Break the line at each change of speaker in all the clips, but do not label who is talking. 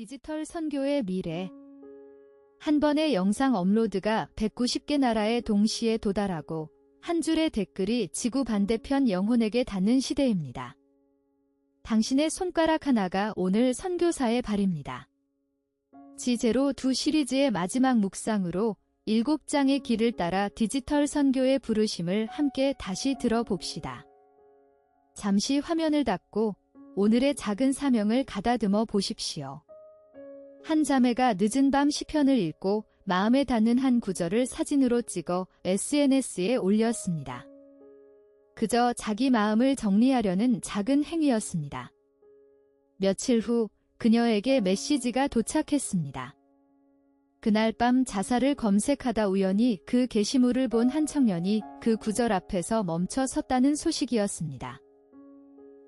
디지털 선교의 미래. 한 번의 영상 업로드가 190개 나라에 동시에 도달하고 한 줄의 댓글이 지구 반대편 영혼에게 닿는 시대입니다. 당신의 손가락 하나가 오늘 선교사의 발입니다. 지제로2 시리즈의 마지막 묵상으로 7장의 길을 따라 디지털 선교의 부르심을 함께 다시 들어봅시다. 잠시 화면을 닫고 오늘의 작은 사명을 가다듬어 보십시오. 한 자매가 늦은 밤 시편을 읽고 마음에 닿는 한 구절을 사진으로 찍어 SNS에 올렸습니다. 그저 자기 마음을 정리하려는 작은 행위였습니다. 며칠 후 그녀에게 메시지가 도착했습니다. 그날 밤 자살을 검색하다 우연히 그 게시물을 본 한 청년이 그 구절 앞에서 멈춰 섰다는 소식이었습니다.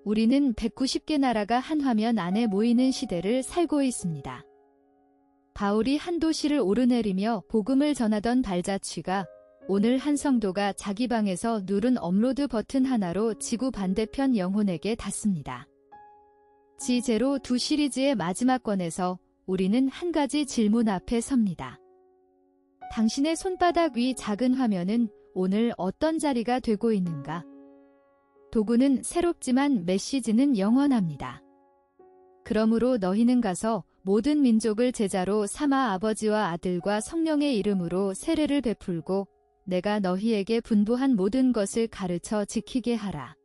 우리는 190개 나라가 한 화면 안에 모이는 시대를 살고 있습니다. 바울이 한 도시를 오르내리며 복음을 전하던 발자취가 오늘 한 성도가 자기 방에서 누른 업로드 버튼 하나로 지구 반대편 영혼에게 닿습니다. 지제로2 시리즈의 마지막 권에서 우리는 한 가지 질문 앞에 섭니다. 당신의 손바닥 위 작은 화면은 오늘 어떤 자리가 되고 있는가? 도구는 새롭지만 메시지는 영원합니다. 그러므로 너희는 가서 모든 민족을 제자로 삼아 아버지와 아들과 성령의 이름으로 세례를 베풀고 내가 너희에게 분부한 모든 것을 가르쳐 지키게 하라.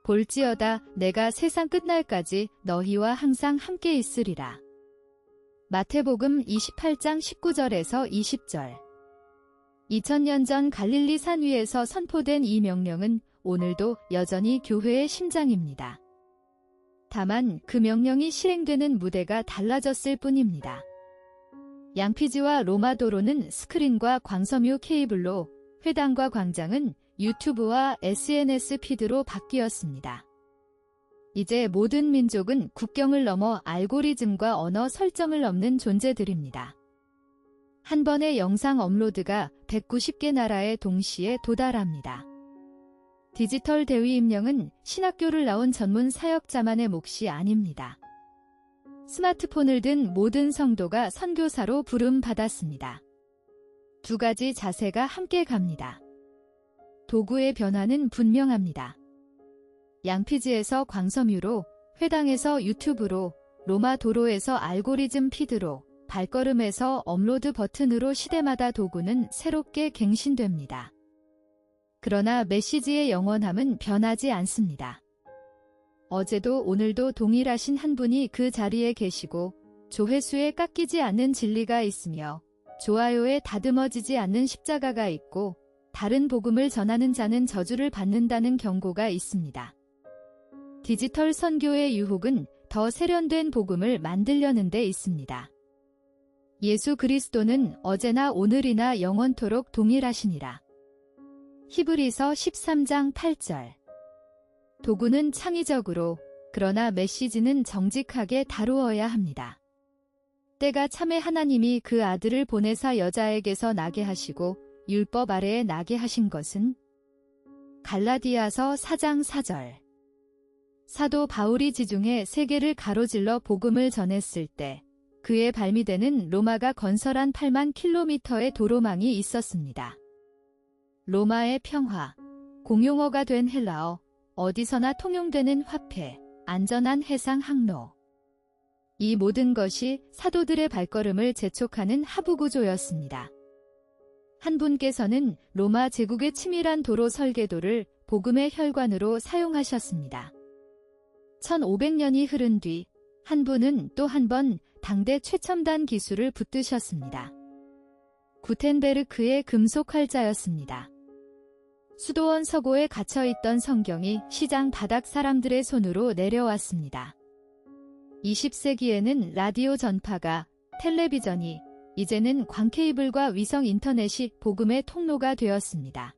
볼지어다 내가 세상 끝날까지 너희와 항상 함께 있으리라. 마태복음 28장 19절에서 20절. 2000년 전 갈릴리 산 위에서 선포된 이 명령은 오늘도 여전히 교회의 심장입니다. 다만 그 명령이 실행되는 무대가 달라졌을 뿐입니다. 양피지와 로마도로는 스크린과 광섬유 케이블로, 회당과 광장은 유튜브와 SNS 피드로 바뀌었습니다. 이제 모든 민족은 국경을 넘어 알고리즘과 언어 설정을 넘는 존재들입니다. 한 번의 영상 업로드가 190개 나라에 동시에 도달합니다. 디지털 대위 임명은 신학교를 나온 전문 사역자만의 몫이 아닙니다. 스마트폰을 든 모든 성도가 선교사로 부름받았습니다. 두 가지 자세가 함께 갑니다. 도구의 변화는 분명합니다. 양피지에서 광섬유로, 회당에서 유튜브로, 로마 도로에서 알고리즘 피드로, 발걸음에서 업로드 버튼으로 시대마다 도구는 새롭게 갱신됩니다. 그러나 메시지의 영원함은 변하지 않습니다. 어제도 오늘도 동일하신 한 분이 그 자리에 계시고 조회수에 깎이지 않는 진리가 있으며 좋아요에 다듬어지지 않는 십자가가 있고 다른 복음을 전하는 자는 저주를 받는다는 경고가 있습니다. 디지털 선교의 유혹은 더 세련된 복음을 만들려는 데 있습니다. 예수 그리스도는 어제나 오늘이나 영원토록 동일하시니라. 히브리서 13장 8절. 도구는 창의적으로, 그러나 메시지는 정직하게 다루어야 합니다. 때가 참에 하나님이 그 아들을 보내사 여자에게서 나게 하시고 율법 아래에 나게 하신 것은 갈라디아서 4장 4절. 사도 바울이 지중해 세계를 가로질러 복음을 전했을 때 그의 발미대는 로마가 건설한 8만 킬로미터의 도로망이 있었습니다. 로마의 평화, 공용어가 된 헬라어, 어디서나 통용되는 화폐, 안전한 해상 항로. 이 모든 것이 사도들의 발걸음을 재촉하는 하부구조였습니다. 한 분께서는 로마 제국의 치밀한 도로 설계도를 복음의 혈관으로 사용하셨습니다. 1500년이 흐른 뒤 한 분은 또 한 번 당대 최첨단 기술을 붙드셨습니다. 구텐베르크의 금속 활자였습니다. 수도원 서고에 갇혀있던 성경이 시장 바닥 사람들의 손으로 내려왔습니다. 20세기에는 라디오 전파가, 텔레비전이, 이제는 광케이블과 위성 인터넷이 복음의 통로가 되었습니다.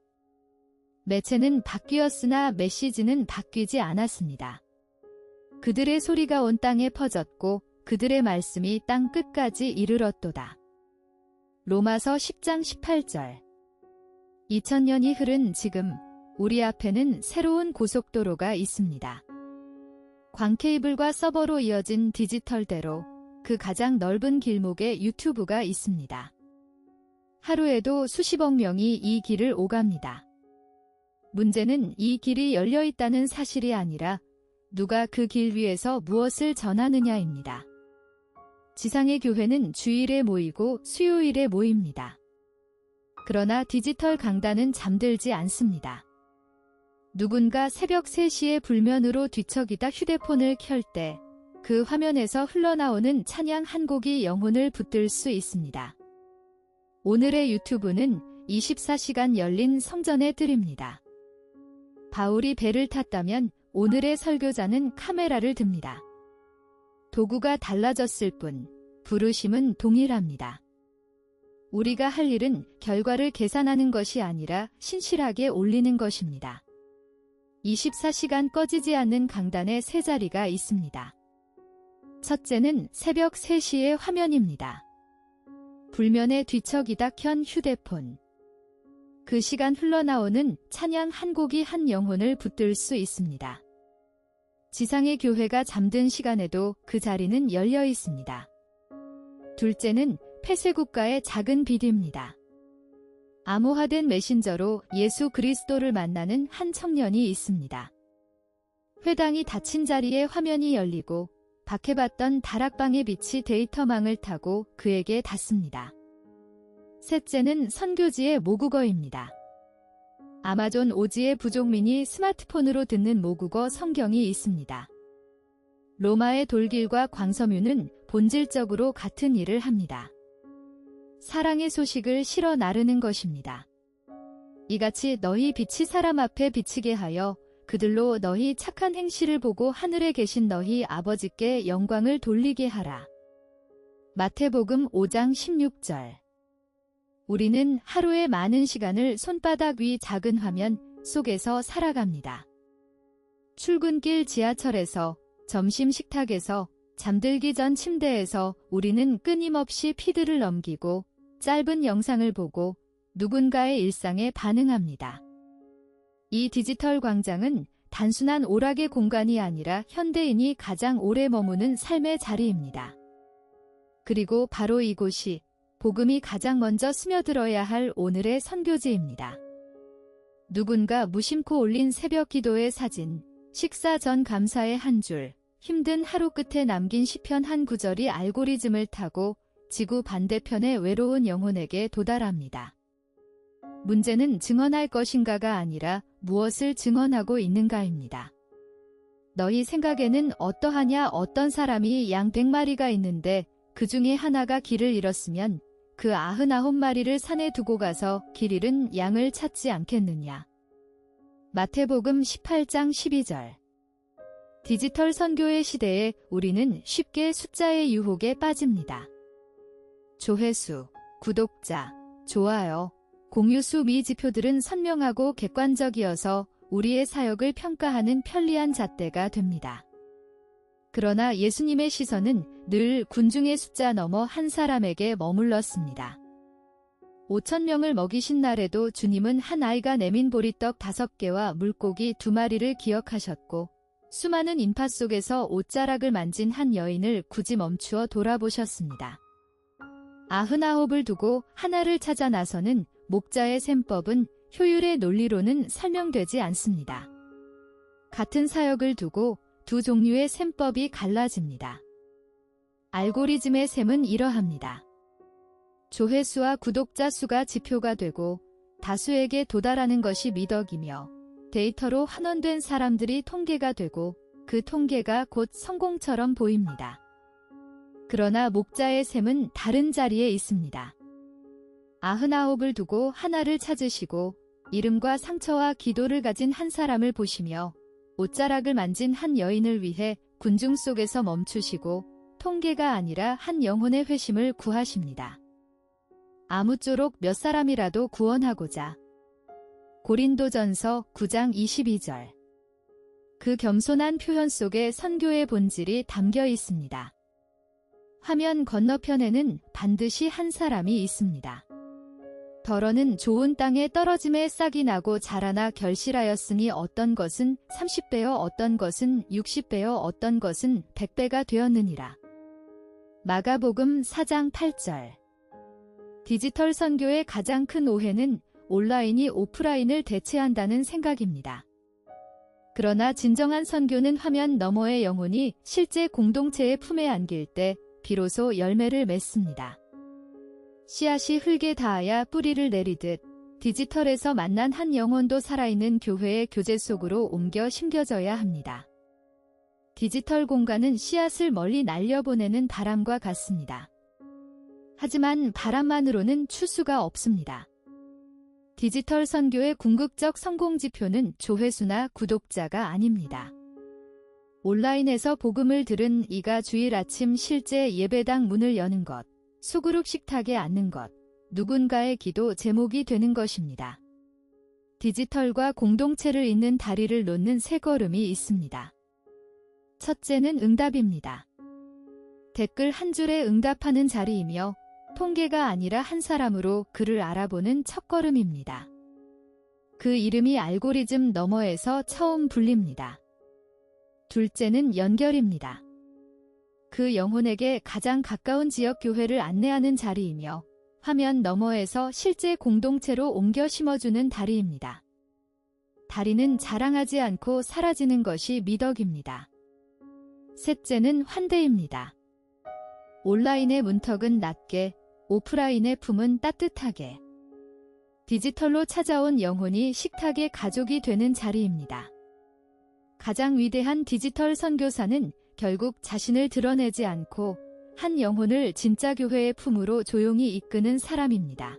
매체는 바뀌었으나 메시지는 바뀌지 않았습니다. 그들의 소리가 온 땅에 퍼졌고 그들의 말씀이 땅 끝까지 이르렀도다. 로마서 10장 18절. 2000년이 흐른 지금 우리 앞에는 새로운 고속도로가 있습니다. 광케이블과 서버로 이어진 디지털대로, 그 가장 넓은 길목에 유튜브가 있습니다. 하루에도 수십억 명이 이 길을 오갑니다. 문제는 이 길이 열려 있다는 사실이 아니라 누가 그 길 위에서 무엇을 전하느냐입니다. 지상의 교회는 주일에 모이고 수요일에 모입니다. 그러나 디지털 강단은 잠들지 않습니다. 누군가 새벽 3시에 불면으로 뒤척이다 휴대폰을 켤 때 그 화면에서 흘러나오는 찬양 한 곡이 영혼을 붙들 수 있습니다. 오늘의 유튜브는 24시간 열린 성전의 뜰입니다. 바울이 배를 탔다면 오늘의 설교자는 카메라를 듭니다. 도구가 달라졌을 뿐 부르심은 동일합니다. 우리가 할 일은 결과를 계산하는 것이 아니라 신실하게 올리는 것입니다. 24시간 꺼지지 않는 강단에 세 자리가 있습니다. 첫째는 새벽 3시의 화면입니다. 불면에 뒤척이다 켠 휴대폰. 그 시간 흘러나오는 찬양 한 곡이 한 영혼을 붙들 수 있습니다. 지상의 교회가 잠든 시간에도 그 자리는 열려 있습니다. 둘째는 폐쇄국가의 작은 비디입니다. 암호화된 메신저로 예수 그리스도를 만나는 한 청년이 있습니다. 회당이 닫힌 자리에 화면이 열리고 박해받던 다락방의 빛이 데이터망을 타고 그에게 닿습니다. 셋째는 선교지의 모국어입니다. 아마존 오지의 부족민이 스마트폰으로 듣는 모국어 성경이 있습니다. 로마의 돌길과 광섬유는 본질적으로 같은 일을 합니다. 사랑의 소식을 실어 나르는 것입니다. 이같이 너희 빛이 사람 앞에 비치게 하여 그들로 너희 착한 행실을 보고 하늘에 계신 너희 아버지께 영광을 돌리게 하라. 마태복음 5장 16절. 우리는 하루의 많은 시간을 손바닥 위 작은 화면 속에서 살아갑니다. 출근길 지하철에서, 점심 식탁에서, 잠들기 전 침대에서 우리는 끊임없이 피드를 넘기고 짧은 영상을 보고 누군가의 일상에 반응합니다. 이 디지털 광장은 단순한 오락의 공간이 아니라 현대인이 가장 오래 머무는 삶의 자리입니다. 그리고 바로 이곳이 복음이 가장 먼저 스며들어야 할 오늘의 선교지입니다. 누군가 무심코 올린 새벽 기도의 사진, 식사 전 감사의 한 줄, 힘든 하루 끝에 남긴 시편 한 구절이 알고리즘을 타고 지구 반대편의 외로운 영혼에게 도달합니다. 문제는 증언할 것인가가 아니라 무엇을 증언하고 있는가입니다. 너희 생각에는 어떠하냐? 어떤 사람이 양 100마리가 있는데 그 중에 하나가 길을 잃었으면 그 99마리를 산에 두고 가서 길 잃은 양을 찾지 않겠느냐. 마태복음 18장 12절. 디지털 선교의 시대에 우리는 쉽게 숫자의 유혹에 빠집니다. 조회수, 구독자, 좋아요, 공유수 미지표들은 선명하고 객관적이어서 우리의 사역을 평가하는 편리한 잣대가 됩니다. 그러나 예수님의 시선은 늘 군중의 숫자 넘어 한 사람에게 머물렀습니다. 5,000명을 먹이신 날에도 주님은 한 아이가 내민 보리떡 5개와 물고기 2마리를 기억하셨고 수많은 인파 속에서 옷자락을 만진 한 여인을 굳이 멈추어 돌아보셨습니다. 99을 두고 하나를 찾아 나서는 목자의 셈법은 효율의 논리로는 설명되지 않습니다. 같은 사역을 두고 두 종류의 셈법이 갈라집니다. 알고리즘의 셈은 이러합니다. 조회수와 구독자 수가 지표가 되고 다수에게 도달하는 것이 미덕이며 데이터로 환원된 사람들이 통계가 되고 그 통계가 곧 성공처럼 보입니다. 그러나 목자의 셈은 다른 자리에 있습니다. 99을 두고 하나를 찾으시고 이름과 상처와 기도를 가진 한 사람을 보시며 옷자락을 만진 한 여인을 위해 군중 속에서 멈추시고 통계가 아니라 한 영혼의 회심을 구하십니다. 아무쪼록 몇 사람이라도 구원하고자. 고린도전서 9장 22절. 그 겸손한 표현 속에 선교의 본질이 담겨 있습니다. 화면 건너편에는 반드시 한 사람이 있습니다. 덜어는 좋은 땅에 떨어짐에 싹이 나고 자라나 결실하였으니 어떤 것은 30배여 어떤 것은 60배여 어떤 것은 100배가 되었느니라. 마가복음 4장 8절. 디지털 선교의 가장 큰 오해는 온라인이 오프라인을 대체한다는 생각입니다. 그러나 진정한 선교는 화면 너머의 영혼이 실제 공동체의 품에 안길 때 비로소 열매를 맺습니다. 씨앗이 흙에 닿아야 뿌리를 내리듯 디지털에서 만난 한 영혼도 살아있는 교회의 교제 속으로 옮겨 심겨져야 합니다. 디지털 공간은 씨앗을 멀리 날려보내는 바람과 같습니다. 하지만 바람만으로는 추수가 없습니다. 디지털 선교의 궁극적 성공 지표는 조회수나 구독자가 아닙니다. 온라인에서 복음을 들은 이가 주일 아침 실제 예배당 문을 여는 것, 소그룹 식탁에 앉는 것, 누군가의 기도 제목이 되는 것입니다. 디지털과 공동체를 잇는 다리를 놓는 세 걸음이 있습니다. 첫째는 응답입니다. 댓글 한 줄에 응답하는 자리이며 통계가 아니라 한 사람으로 그를 알아보는 첫걸음입니다. 그 이름이 알고리즘 너머에서 처음 불립니다. 둘째는 연결입니다. 그 영혼에게 가장 가까운 지역 교회를 안내하는 자리이며 화면 너머에서 실제 공동체로 옮겨 심어주는 다리입니다. 다리는 자랑하지 않고 사라지는 것이 미덕입니다. 셋째는 환대입니다. 온라인의 문턱은 낮게, 오프라인의 품은 따뜻하게. 디지털로 찾아온 영혼이 식탁의 가족이 되는 자리입니다. 가장 위대한 디지털 선교사는 결국 자신을 드러내지 않고 한 영혼을 진짜 교회의 품으로 조용히 이끄는 사람입니다.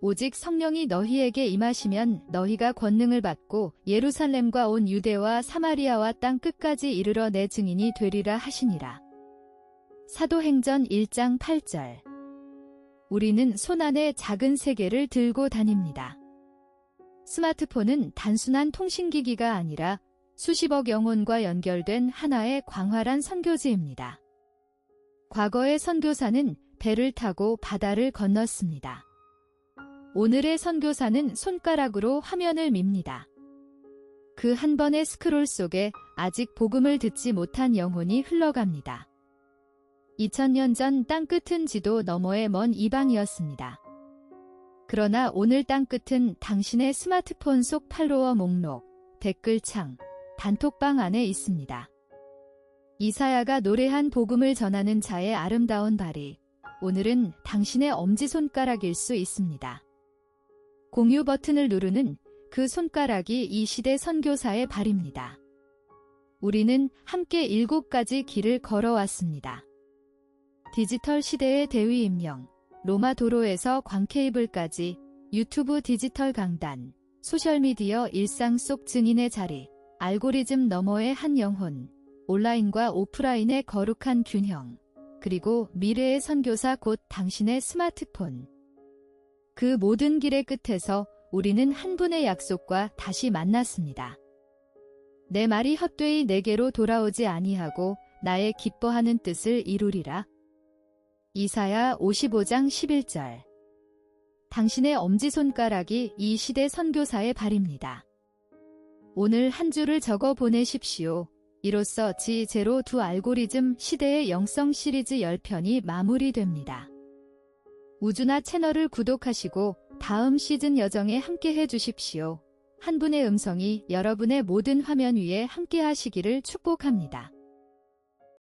오직 성령이 너희에게 임하시면 너희가 권능을 받고 예루살렘과 온 유대와 사마리아와 땅 끝까지 이르러 내 증인이 되리라 하시니라. 사도행전 1장 8절. 우리는 손안에 작은 세계를 들고 다닙니다. 스마트폰은 단순한 통신기기가 아니라 수십억 영혼과 연결된 하나의 광활한 선교지입니다. 과거의 선교사는 배를 타고 바다를 건넜습니다. 오늘의 선교사는 손가락으로 화면을 밉니다. 그 한 번의 스크롤 속에 아직 복음을 듣지 못한 영혼이 흘러갑니다. 2000년 전 땅끝은 지도 너머의 먼 이방이었습니다. 그러나 오늘 땅끝은 당신의 스마트폰 속 팔로워 목록, 댓글창, 단톡방 안에 있습니다. 이사야가 노래한 복음을 전하는 자의 아름다운 발이 오늘은 당신의 엄지손가락일 수 있습니다. 공유 버튼을 누르는 그 손가락이 이 시대 선교사의 발입니다. 우리는 함께 7가지 길을 걸어왔습니다. 디지털 시대의 대위 임명, 로마 도로에서 광케이블까지, 유튜브 디지털 강단, 소셜미디어 일상 속 증인의 자리, 알고리즘 너머의 한 영혼, 온라인과 오프라인의 거룩한 균형, 그리고 미래의 선교사 곧 당신의 스마트폰. 그 모든 길의 끝에서 우리는 한 분의 약속과 다시 만났습니다. 내 말이 헛되이 내게로 돌아오지 아니하고 나의 기뻐하는 뜻을 이루리라. 이사야 55장 11절. 당신의 엄지손가락이 이 시대 선교사의 발입니다. 오늘 한 줄을 적어 보내십시오. 이로써 G02 알고리즘 시대의 영성 시리즈 10편이 마무리됩니다. 우주나 채널을 구독하시고 다음 시즌 여정에 함께 해주십시오. 한 분의 음성이 여러분의 모든 화면 위에 함께 하시기를 축복합니다.